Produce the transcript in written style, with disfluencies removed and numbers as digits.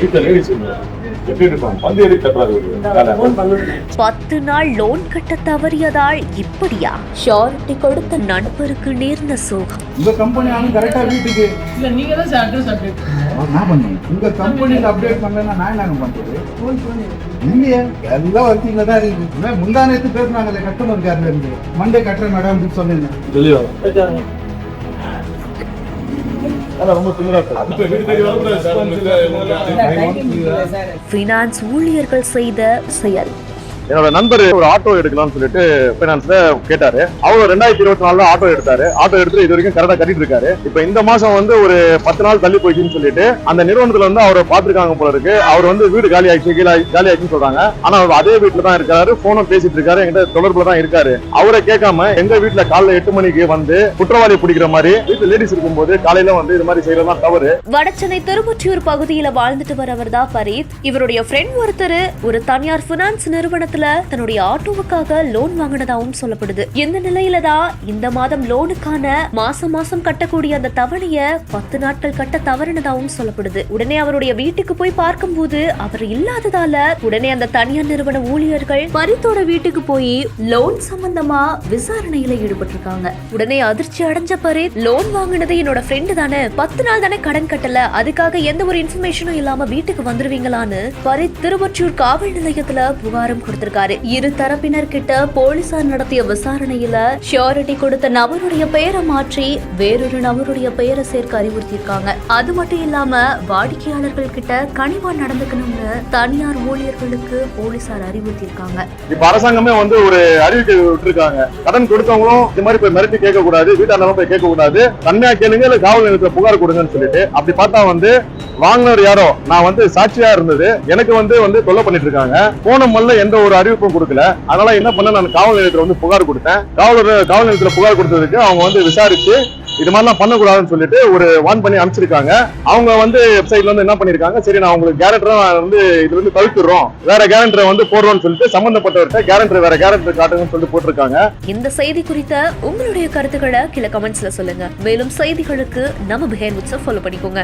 வீட்டுல லேடிஸ் எப்படி இருப்பாங்க, பந்து எதுக்கு கட்டுறாரு? 10 நாள் லோன் கட்ட தவறியதால் இப்படியா? ஷூரிட்டி கொடுத்த நண்பருக்கு நேர்ந்த சோகம். உங்க கம்பெனி ஆளும் கரெக்டா வீட்டுக்கு இல்ல நீங்க தான் அட்ரஸ் அப்டேட் நான் பண்ணுவேன். உங்க கம்பெனில அப்டேட் பண்ணலன்னா நான் என்ன பண்றது? இல்லையா, எல்லாம் ஒர்க்கிங்ல தான் இருக்கு. முந்தானத்து பேசுனாங்கல்ல கஸ்டமர் கேர்ல இருந்து, மண்டே கட்டுற மேடம் அப்படின்னு சொன்னீங்க. பினான்ஸ் ஊழியர்கள் செய்த செயல். என்னோட நண்பர் ஒரு ஆட்டோ எடுக்கலாம்னு சொல்லிட்டு பைனான்ஸ்ல கேட்டாரு. அவர் 2024 ஆட்டோ எடுத்தாரு. ஆட்டோ எடுத்து இது வரைக்கும் கரெக்டா கட்டிட்டு இருக்காரு. இப்ப இந்த மாசம் வந்து ஒரு 10 நாள் தள்ளி போயிடுச்சுன்னு சொல்லிட்டு அந்த நிறுவனத்துல வந்து அவரை பாத்துருக்காங்க போல இருக்கு. அவர் வந்து வீடு காலி ஆயிடுச்சுன்னு சொல்றாங்க. ஆனா அவர் அதே வீட்டுல தான் இருக்காரு, போனும் பேசிட்டு இருக்காரு, என்கிட்ட தொடர்புல தான் இருக்காரு. அவரை கேட்காம எங்க வீட்டுல காலைல 8 மணிக்கு வந்து குற்றவாளி பிடிக்கிற மாதிரி வீட்டுல லேடிஸ் இருக்கும்போது காலையில வந்து இது மாதிரி செய்யறதுதான் தவறு. வடசென்னை திருவொற்றியூர் பகுதியில வாழ்ந்துட்டு வரவர் தான் பரீத். இவருடைய ஃப்ரெண்ட் ஒருத்தர் ஒரு தனியார் பினான்ஸ் நிறுவனத்துல தன்னுடைய ஆட்டோவுக்காக லோன் வாங்கினதாகவும் சொல்லப்படுது. இந்த நிலையில தான் இந்த மாதம் லோனுக்கான மாசம் கட்டக்கூடிய அந்த தவணைய 10 நாட்கள் கட்ட தவறினதாகவும் சொல்லப்படுது. உடனே அவருடைய வீட்டுக்கு போய் பார்க்கும்போது அவர் இல்லாததால உடனே அந்த தனியார் நிறுவன ஊழியர்கள் பரீத்தோட வீட்டுக்கு போய் லோன் சம்பந்தமா விசாரணையில ஈடுபட்டிருக்காங்க. உடனே அதிர்ச்சி அடைஞ்ச பரீத், லோன் வாங்கினது என்னோட ஃப்ரெண்டு தானே, 10 நாள் தானே கடன் கட்டல, அதுக்காக எந்த ஒரு இன்ஃபர்மேஷனும் இல்லாம வீட்டுக்கு வந்துருவீங்களான்னு பரீத் திருவொற்றியூர் காவல் நிலையத்துல புகாரும் கொடுத்திருக்காங்க. இரு தரப்பினர் கிட்ட போலீசார் நடத்திய விசாரணையில ஷூரிட்டி கொடுத்த நபருடைய பெயரை மாற்றி வேறொரு நபருடைய பெயரை சேர்க்க அறிவுறுத்தியிருக்காங்க. அது மட்டும் இல்லாம வாடிக்கையாளர்கள் கிட்ட கனிவா நடந்துக்கணும்னு தனியார் ஊழியர்களுக்கு போலீசார் அறிவுறுத்தியிருக்காங்க. இப்ப அரசாங்கமே வந்து ஒரு அறிவிக்கை விட்டுருக்காங்க. கடன் கொடுத்தவங்களும் இந்த மாதிரி போய் மிரட்டி கேட்க கூடாது, வீட்டாண்டவங்க போய் கேட்க கூடாது, தன்மையா கேளுங்க இல்ல காவல் நிலையத்துல புகார் கொடுங்கன்னு சொல்லிட்டு. அப்படி பார்த்தா வந்து வாங்கினவர் யாரோ, நான் வந்து சாட்சியா இருந்தது, எனக்கு வந்து தொல்லை பண்ணிட்டு இருக்காங்க. போன மல்ல எந்த ஒரு அறிவிப்பும் கொடுக்கல. அதனால என்ன பண்ண, நான் காவல் நிலையத்துல வந்து புகார் கொடுத்தேன். காவல் நிலையத்துல புகார் கொடுத்ததுக்கு அவங்க வந்து விசாரிச்சு இது மாதிரிலாம் பண்ணக்கூடாதுன்னு சொல்லிட்டு ஒரு வான் பண்ணி அனுப்பிச்சிருக்காங்க. அவங்க வந்து வெப்சைட்ல வந்து என்ன பண்ணிருக்காங்க, சரி நான் உங்களுக்கு கேரண்டரை வந்து இதுல இருந்து தவிர்த்துறோம், வேற கேரண்டரை வந்து போடுறோம்னு சொல்லிட்டு சம்பந்தப்பட்டவர்கிட்ட கேரண்டர் வேற கேரண்டர் காட்டுங்கன்னு சொல்லிட்டு போட்டிருக்காங்க. இந்த செய்தி குறித்த உங்களுடைய கருத்துக்களை கீழே கமெண்ட்ஸ்ல சொல்லுங்க. மேலும் செய்திகளுக்கு நம்ம பிஹைண்ட் விட்ஸை ஃபாலோ பண்ணிக்கோங்க.